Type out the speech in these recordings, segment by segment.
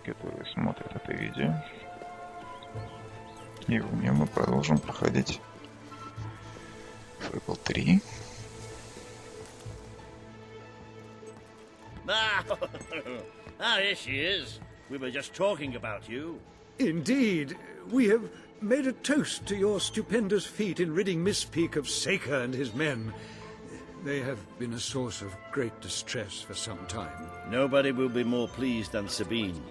которые смотрят это видео. И в нем мы продолжим проходить Fable 3. Ah, here she is. We were just talking about you. Indeed, we have made a toast to your stupendous feat in ridding Mistpeak of Saker and his men. They have been a source of great distress for some time. Nobody will be more pleased than Sabine.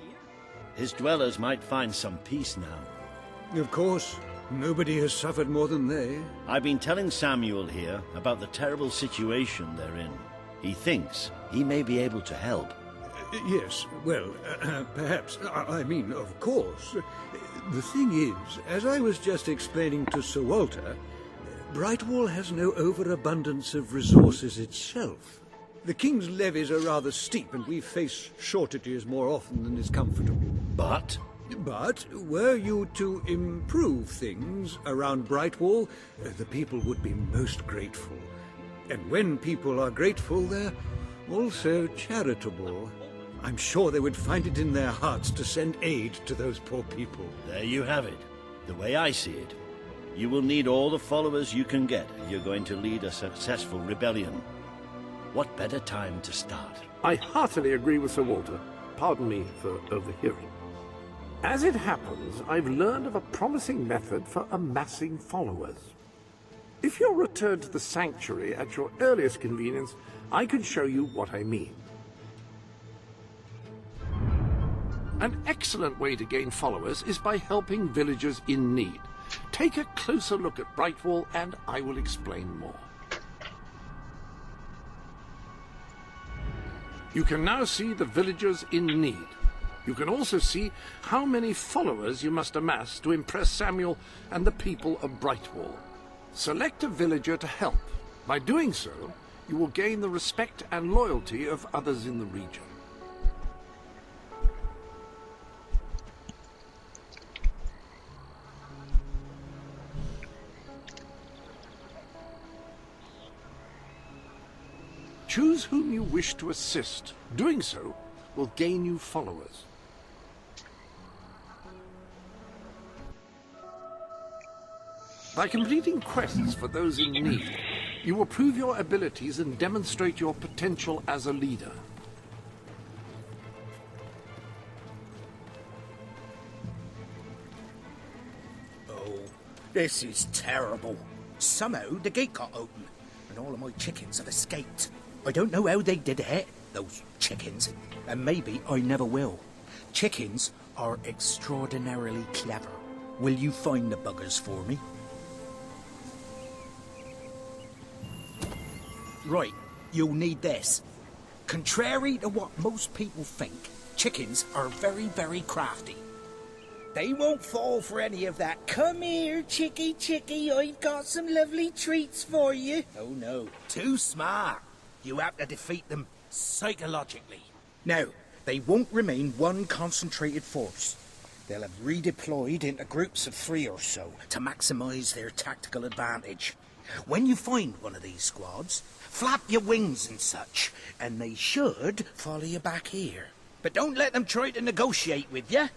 His dwellers might find some peace now. Of course, nobody has suffered more than they. I've been telling Samuel here about the terrible situation they're in. He thinks he may be able to help. Yes, well, perhaps. I mean, of course. The thing is, as I was just explaining to Sir Walter, Brightwall has no overabundance of resources itself. The King's levies are rather steep, and we face shortages more often than is comfortable. But But were you to improve things around Brightwall, the people would be most grateful. And when people are grateful, they're also charitable. I'm sure they would find it in their hearts to send aid to those poor people. there you have it. The way I see it, you will need all the followers you can get if you're going to lead a successful rebellion. What better time to start? I heartily agree with Sir Walter. Pardon me for overhearing. As it happens, I've learned of a promising method for amassing followers. If you'll return to the Sanctuary at your earliest convenience, I can show you what I mean. An excellent way to gain followers is by helping villagers in need. Take a closer look at Brightwall and I will explain more. You can now see the villagers in need. You can also see how many followers you must amass to impress Samuel and the people of Brightwall. Select a villager to help. By doing so, you will gain the respect and loyalty of others in the region. Choose whom you wish to assist. Doing so will gain you followers. By completing quests for those in need, you will prove your abilities and demonstrate your potential as a leader. Oh, this is terrible. Somehow the gate got open, and all of my chickens have escaped. I don't know how they did it, those chickens, and maybe I never will. Chickens are extraordinarily clever. Will you find the buggers for me? Right, you'll need this. Contrary to what most people think, chickens are very, very crafty. They won't fall for any of that. Come here, chickie, chickie, I've got some lovely treats for you. Oh no, too smart. You have to defeat them psychologically. Now, they won't remain one concentrated force. They'll have redeployed into groups of 3 or so to maximize their tactical advantage. When you find one of these squads, flap your wings and such, and they should follow you back here. But don't let them try to negotiate with you.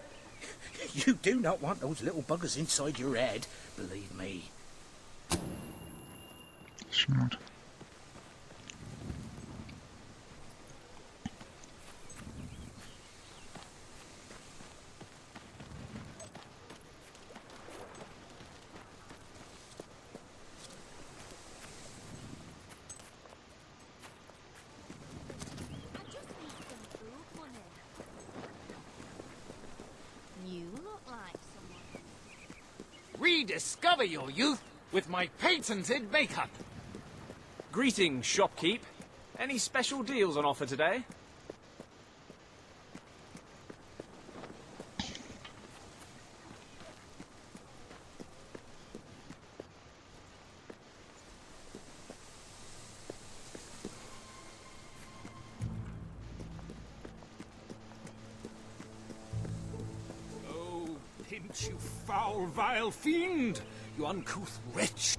You do not want those little buggers inside your head, believe me. Smart. Rediscover your youth with my patented makeup. Greetings, shopkeep. Any special deals on offer today? You foul, vile fiend! You uncouth wretch!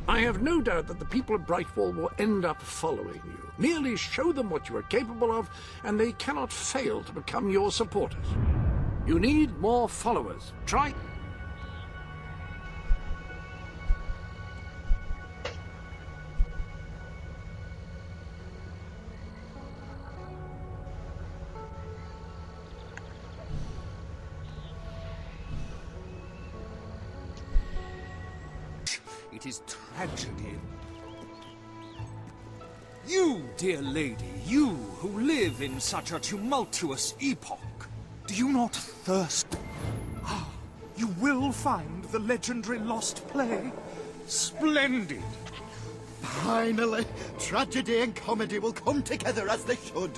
I have no doubt that the people of Brightwall will end up following you. Merely show them what you are capable of, and they cannot fail to become your supporters. You need more followers. Try... It is tragedy. You, dear lady, you who live in such a tumultuous epoch, do you not thirst? Ah, you will find the legendary lost play. Splendid. Finally, tragedy and comedy will come together as they should.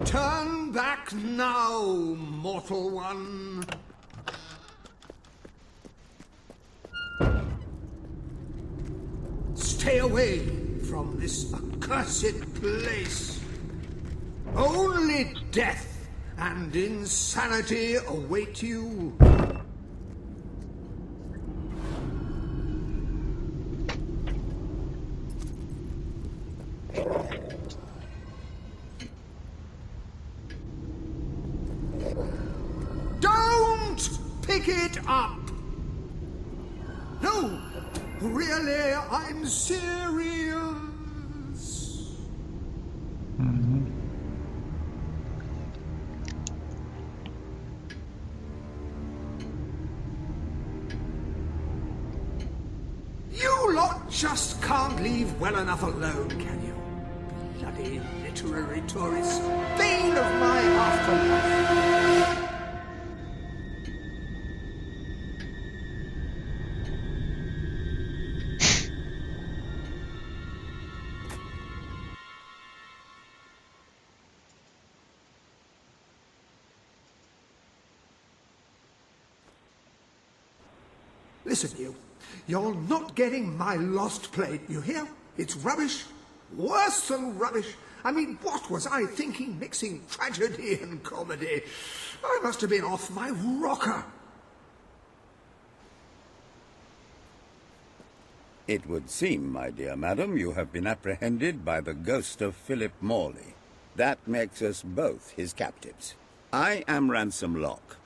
Turn back now, mortal one. Stay away from this accursed place. Only death and insanity await you. Don't pick it up! No, really, I'm serious. You lot just can't leave well enough alone, can you? Bloody literary tourists, bane of my afterlife. Listen, you. You're not getting my lost plate, you hear? It's rubbish. Worse than rubbish. I mean, what was I thinking mixing tragedy and comedy? I must have been off my rocker. It would seem, my dear madam, you have been apprehended by the ghost of Philip Morley. That makes us both his captives. I am Ransom Locke.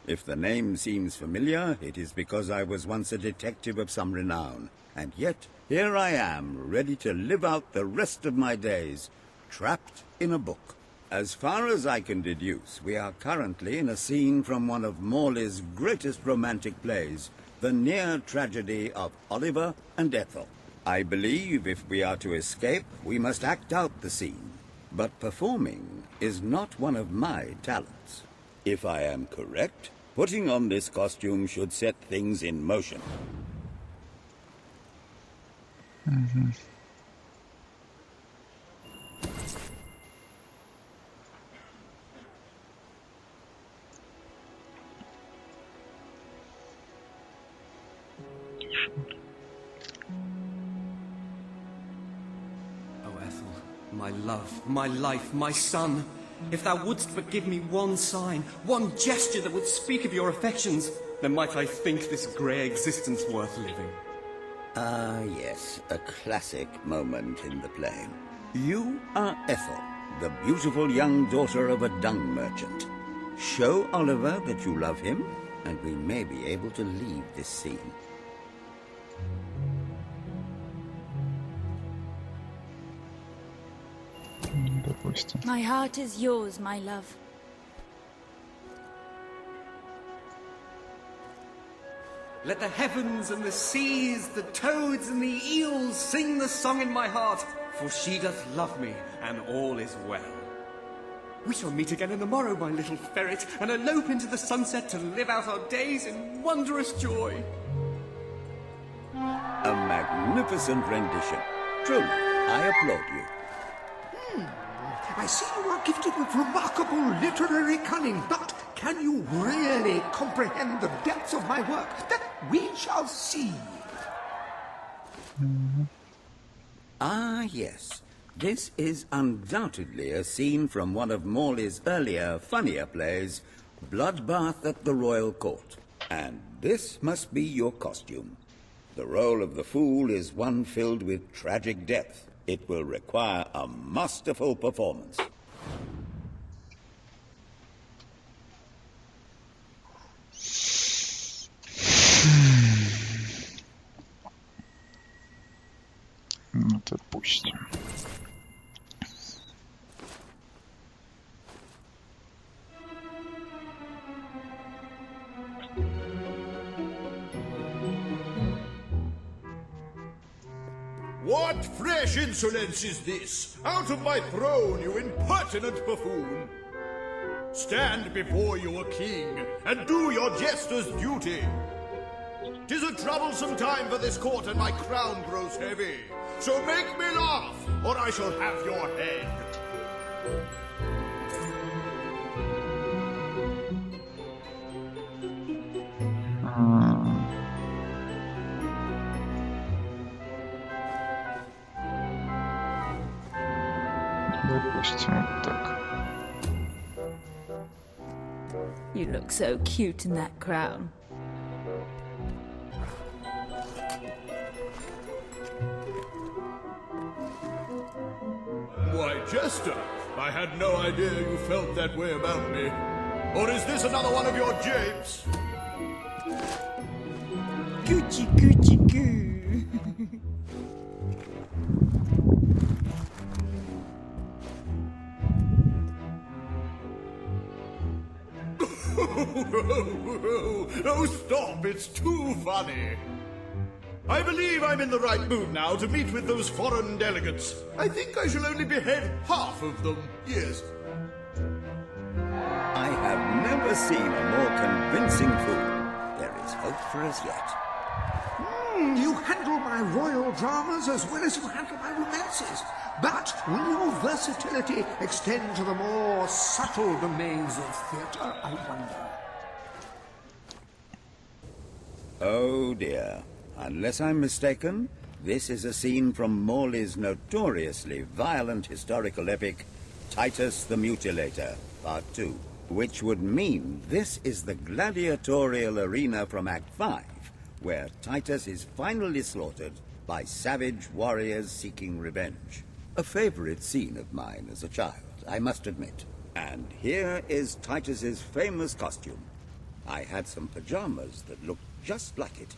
If the name seems familiar, it is because I was once a detective of some renown. And yet, here I am, ready to live out the rest of my days, trapped in a book. As far as I can deduce, we are currently in a scene from one of Morley's greatest romantic plays, the near tragedy of Oliver and Ethel. I believe if we are to escape, we must act out the scene. But performing is not one of my talents. If I am correct, putting on this costume should set things in motion. Oh, Ethel, my love, my life, my son. If thou wouldst but give me one sign, one gesture that would speak of your affections, then might I think this grey existence worth living. Ah, yes, a classic moment in the play. You are Ethel, the beautiful young daughter of a dung merchant. Show Oliver that you love him, and we may be able to leave this scene. Допустим. My heart is yours, my love. Let the heavens and the seas, the toads and the eels sing the song in my heart, for she doth love me, and all is well. We shall meet again in the morrow, my little ferret, and elope into the sunset to live out our days in wondrous joy. A magnificent rendition. Truly, I applaud you. I see you are gifted with remarkable literary cunning, but can you really comprehend the depths of my work? That we shall see. Ah, yes. This is undoubtedly a scene from one of Morley's earlier, funnier plays, Bloodbath at the Royal Court. And this must be your costume. The role of the fool is one filled with tragic depth. It will require a masterful performance. Допустим. What fresh insolence is this? Out of my throne, you impertinent buffoon! Stand before your king, and do your jester's duty. 'Tis a troublesome time for this court, and my crown grows heavy. So make me laugh, or I shall have your head. Допустим, вот так. You look so cute in that crown. Why, Jester, I had no idea you felt that way about me. Or is this another one of your japes? Gucci, Gucci, goo. Oh, stop, it's too funny. I believe I'm in the right mood now to meet with those foreign delegates. I think I shall only behead half of them, yes. I have never seen a more convincing fool. There is hope for us yet. You handle my royal dramas as well as you handle my romances. But will your versatility extend to the more subtle domains of theatre, I wonder? Oh dear. Unless I'm mistaken, this is a scene from Morley's notoriously violent historical epic, Titus the Mutilator, Part 2, which would mean this is the gladiatorial arena from Act 5, where Titus is finally slaughtered by savage warriors seeking revenge. A favorite scene of mine as a child, I must admit. And here is Titus's famous costume. I had some pajamas that looked just like it.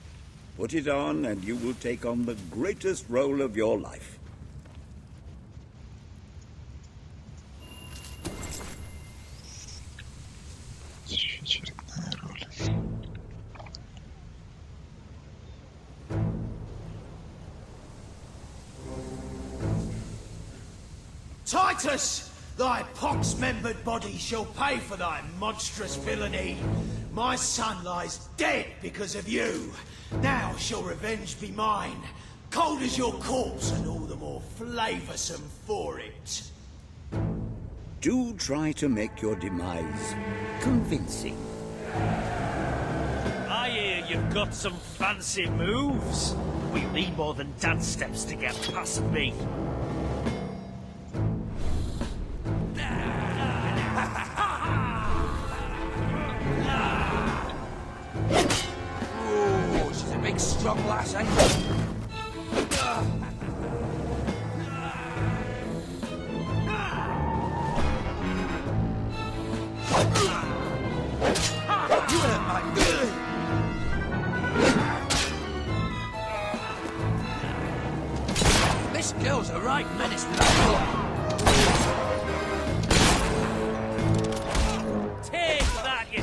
Put it on and you will take on the greatest role of your life. Очередная роль. Titus! Thy pox-membered body shall pay for thy monstrous villainy. My son lies dead because of you. Now shall revenge be mine, cold as your corpse and all the more flavoursome for it. Do try to make your demise convincing. I hear you've got some fancy moves. We need more than dance steps to get past me. Oh, she's a big strong lass, ain't she? You hurt my good. This girl's a right menace with that door. Take that, you...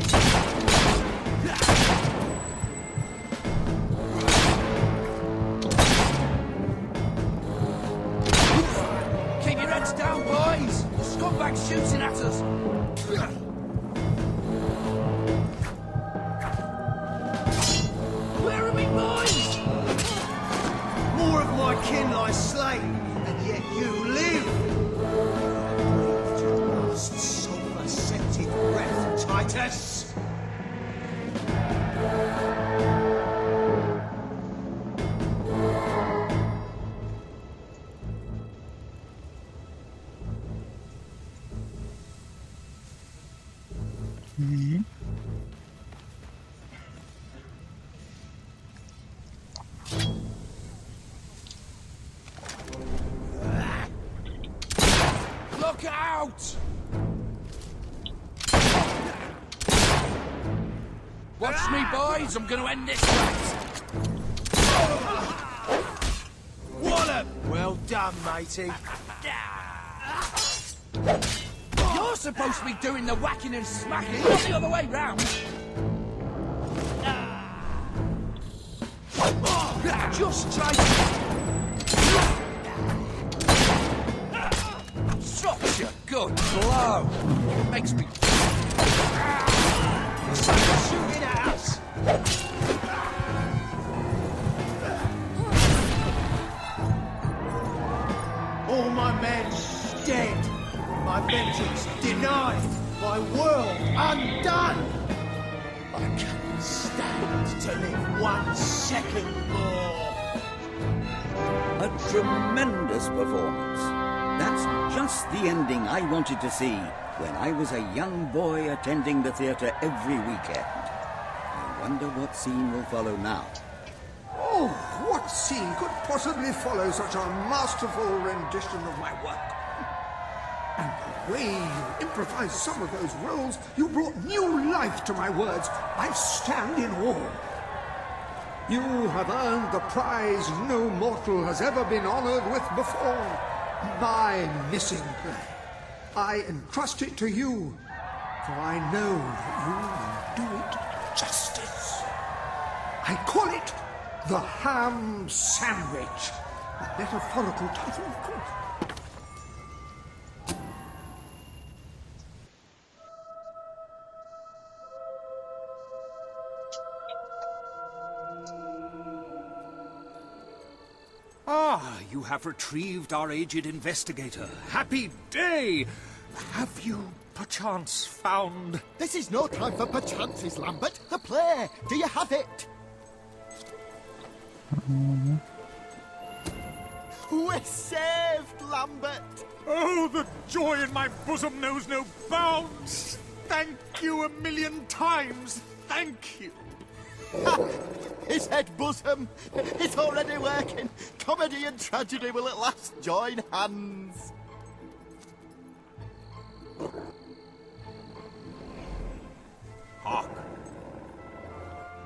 Keep your heads down, boys. The scumbag's shooting at us. Where are we, boys? Look out! Watch me, boys. I'm going to end this fight. Wallop! Well done, matey. You're supposed to be doing the whacking and smacking, not the other way round. Just try such a good blow. Makes me shooting ass. All my men dead. My vengeance denied. My world undone. I can't stand to live 1 second more. A tremendous performance. That's just the ending I wanted to see when I was a young boy attending the theatre every weekend. I wonder what scene will follow now. Oh, what scene could possibly follow such a masterful rendition of my work? And the way you improvised some of those roles, you brought new life to my words. I stand in awe. You have earned the prize no mortal has ever been honored with before. My missing play. I entrust it to you, for I know that you will do it justice. I call it the Ham Sandwich. A metaphorical title, of course. Ah, you have retrieved our aged investigator. Happy day! Have you, perchance, found... This is no time for perchances, Lambert. The play. Do you have it? We're saved, Lambert. Oh, the joy in my bosom knows no bounds. Thank you 1,000,000 times. Thank you. His head bosom. It's already working. Comedy and tragedy will at last join hands. Hark.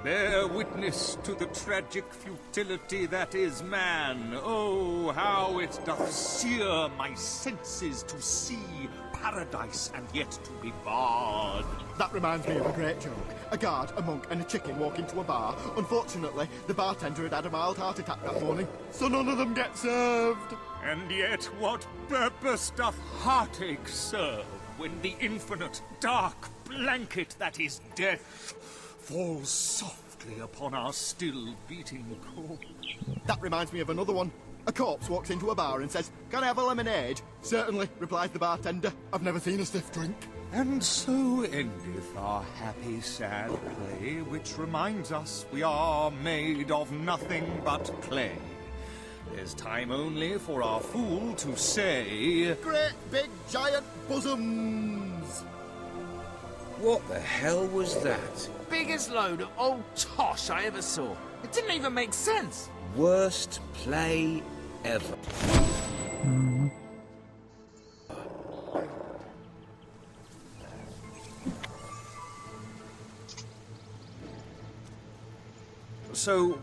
Bear witness to the tragic futility that is man. Oh, how it doth sear my senses to see paradise and yet to be barred. That reminds me of a great joke. A guard, a monk and a chicken walk into a bar. Unfortunately, the bartender had a mild heart attack that morning, so none of them get served. And yet what purpose doth heartache serve when the infinite dark blanket that is death falls softly upon our still beating core? That reminds me of another one. A corpse walks into a bar and says, "Can I have a lemonade?" "Certainly," replies the bartender. "I've never seen a stiff drink." And so endeth our happy sad play, which reminds us we are made of nothing but clay. There's time only for our fool to say, "Great big giant bosoms." What the hell was that? Biggest load of old tosh I ever saw. It didn't even make sense. Worst play ever. So,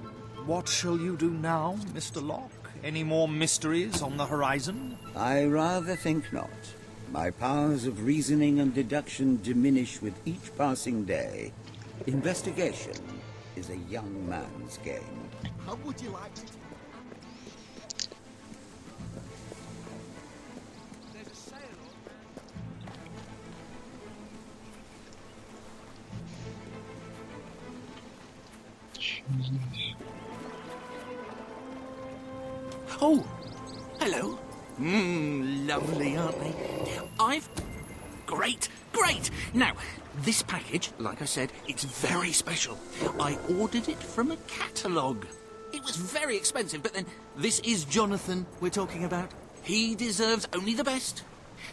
what shall you do now, Mr. Locke? Any more mysteries on the horizon? I rather think not. My powers of reasoning and deduction diminish with each passing day. Investigation is a young man's game. How would you like it? Oh, hello. Lovely, aren't they? Great. Now, this package, like I said, it's very special. I ordered it from a catalogue. It was very expensive, but then this is Jonathan we're talking about. He deserves only the best.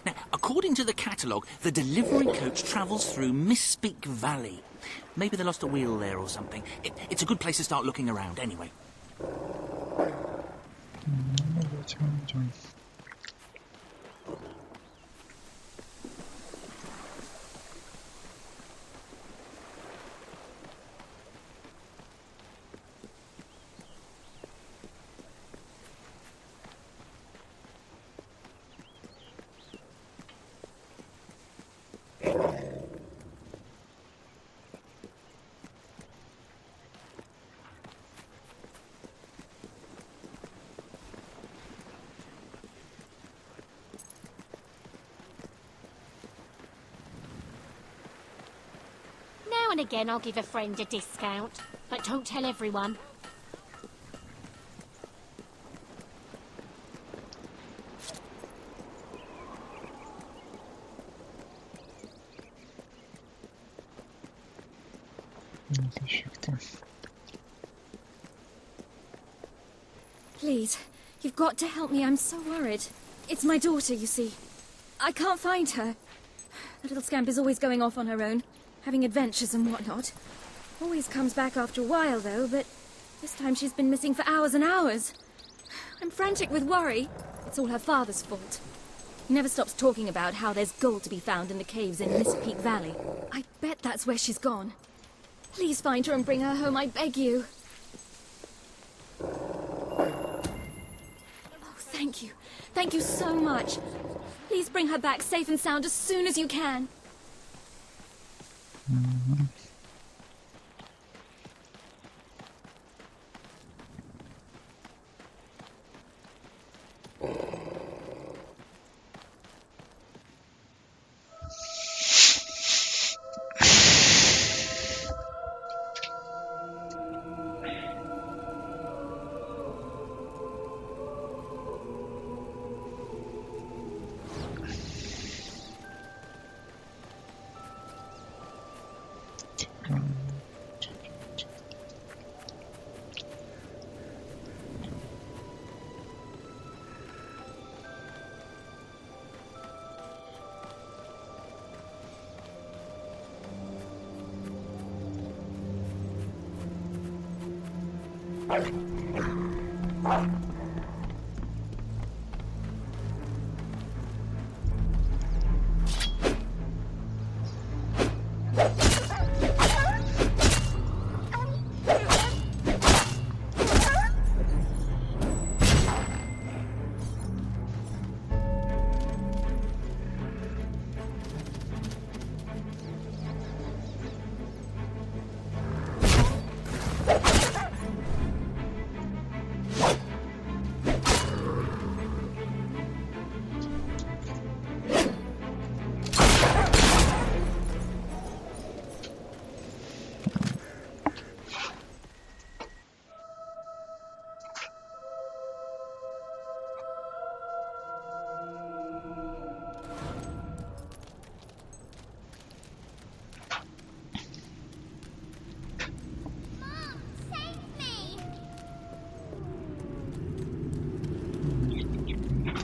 Now, according to the catalogue, the delivery coach travels through Misspeak Valley. Maybe they lost a wheel there or something. It's a good place to start looking around, anyway. Давайте идем. Now and again I'll give a friend a discount, but don't tell everyone. Это еще кто? Please, you've got to help me. I'm so worried. It's my daughter, you see. I can't find her. The little scamp is always going off on her own, having adventures and whatnot. Always comes back after a while, though, but this time she's been missing for hours and hours. I'm frantic with worry. It's all her father's fault. He never stops talking about how there's gold to be found in the caves in Misspeak Valley. I bet that's where she's gone. Please find her and bring her home, I beg you. Oh, thank you. Thank you so much. Please bring her back safe and sound as soon as you can.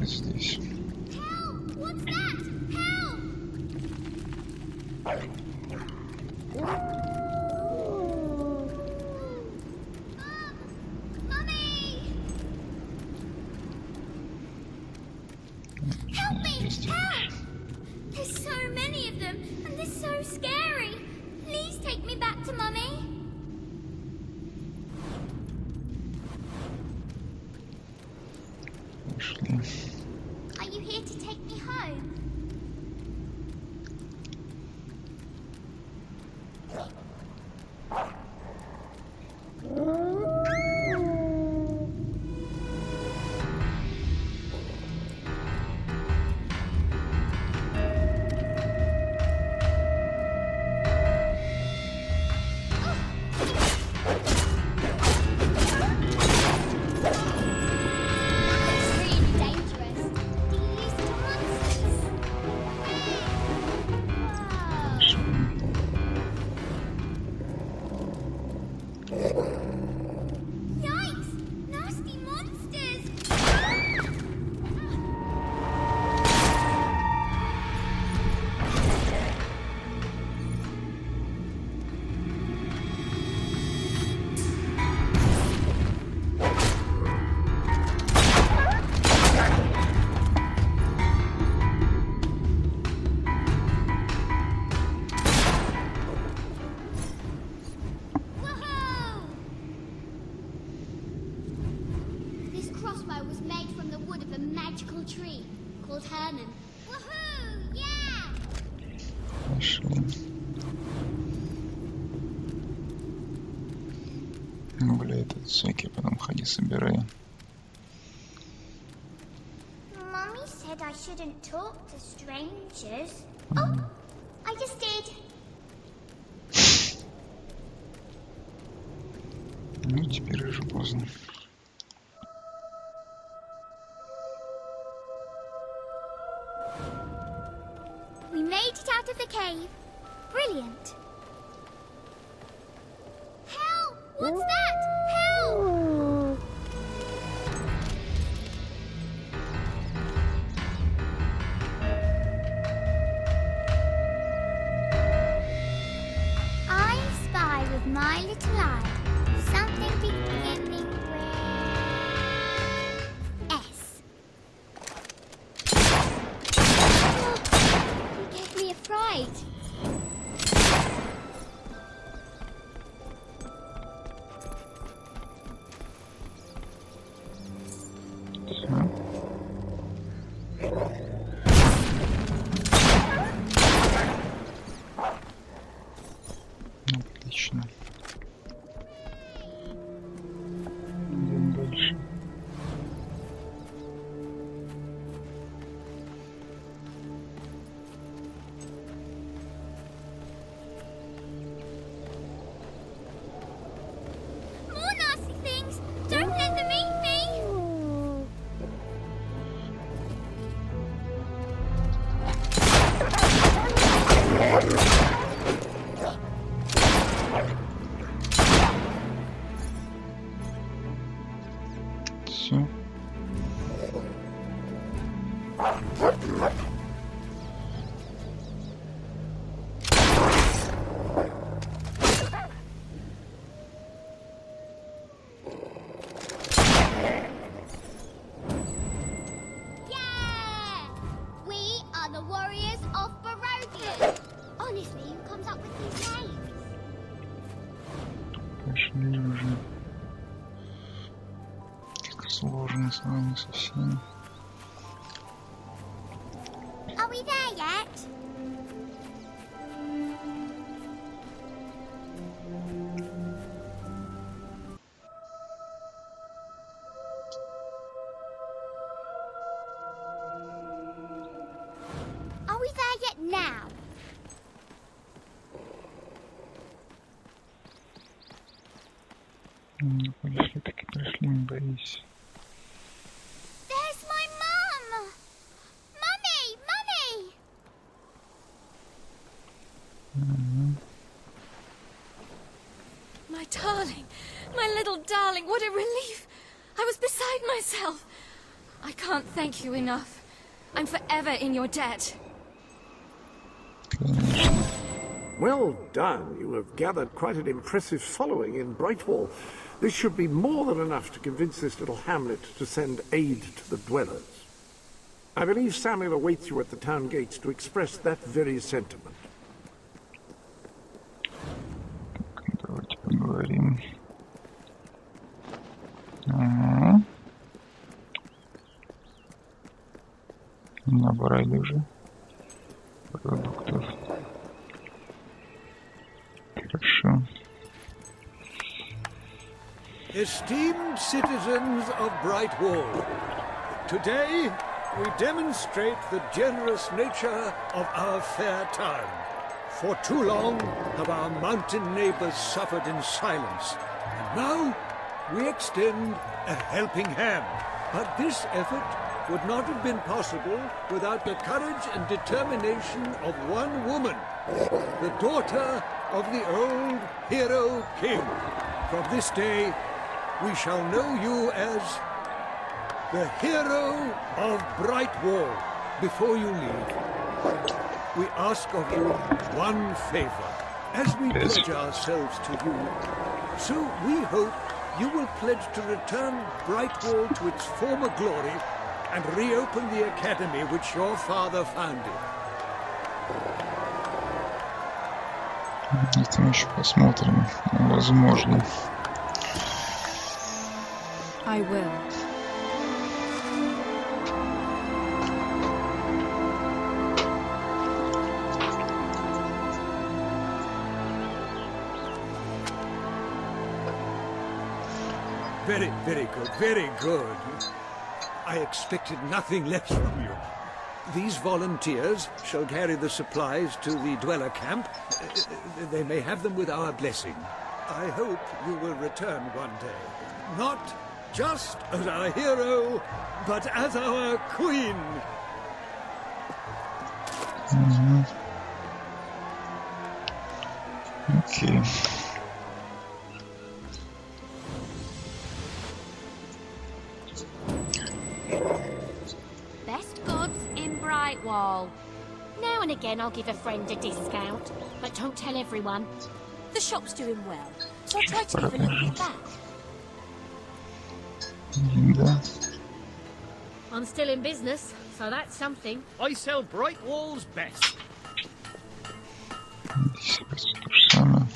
Здесь. What's that? Help me! Help! There's so many of them, and they're so scary. Please take me back to Mummy. Are you here to take me home? It's really dangerous. Do you use the monsters? cannon. Woohoo! Yeah! Пошли. Ну, бля, этот соки потом ходи собирай. Mummy said I shouldn't talk to strangers. Oh, I just did. Ну, теперь уже поздно. We made it out of the cave. Brilliant. Help! What's that? Help! I spy with my little eye something beginning with S. Oh, you gave me a fright. Отлично. Идем дальше. More nasty things! Don't let them eat me! Все. Yeah! We are the warriors of Barovia. Honestly, who comes up with these names? Пошли уже. Как сложно с вами со всеми. Are we there yet? Are we there yet now? Ну, пришли, так и пришли, не боись. There's my mum! Mummy! Mummy! My darling, my little darling, what a relief! I was beside myself. I can't thank you enough. I'm forever in your debt. Well done. You have gathered quite an impressive following in Brightwall. This should be more than enough to convince this little hamlet to send aid to the dwellers. I believe Samuel awaits you at the town gates to express that very sentiment. Давайте поговорим. Ага. Набрали уже продуктов. Хорошо. Esteemed citizens of Brightwall, today we demonstrate the generous nature of our fair town. For too long have our mountain neighbors suffered in silence, and now we extend a helping hand. But this effort would not have been possible without the courage and determination of one woman, the daughter of the old hero king. From this day, we shall know you as the hero of Brightwall. Before you leave, we ask of you one favor. As we pledge ourselves to you, so we hope you will pledge to return Brightwall to its former glory and reopen the academy which your father founded. Это мы еще посмотрим. Возможно. I will. Very, very good, very good. I expected nothing less from you. These volunteers shall carry the supplies to the dweller camp. They may have them with our blessing. I hope you will return one day. Not just as our hero, but as our queen. Okay. Best goods in Brightwall. Now and again I'll give a friend a discount, but don't tell everyone. The shop's doing well, so I try to give a little bit back. Да. I'm still in business, so that's something. I sell Brightwall's best. Здесь то же самое.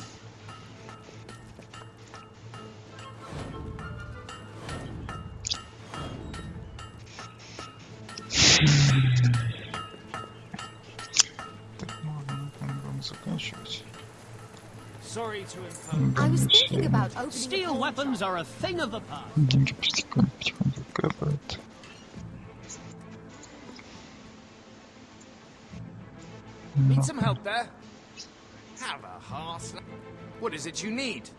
Так, можно, по-моему, заканчивать. Sorry to impose. I was thinking about opening Steel weapons are a thing of the past. Деньги потихоньку капают. Need some help there? Have a heart. What is it you need?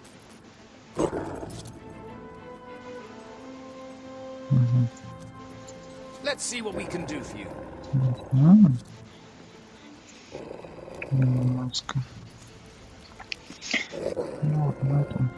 Let's see what we can do for you. Маска. Ну вот на этом.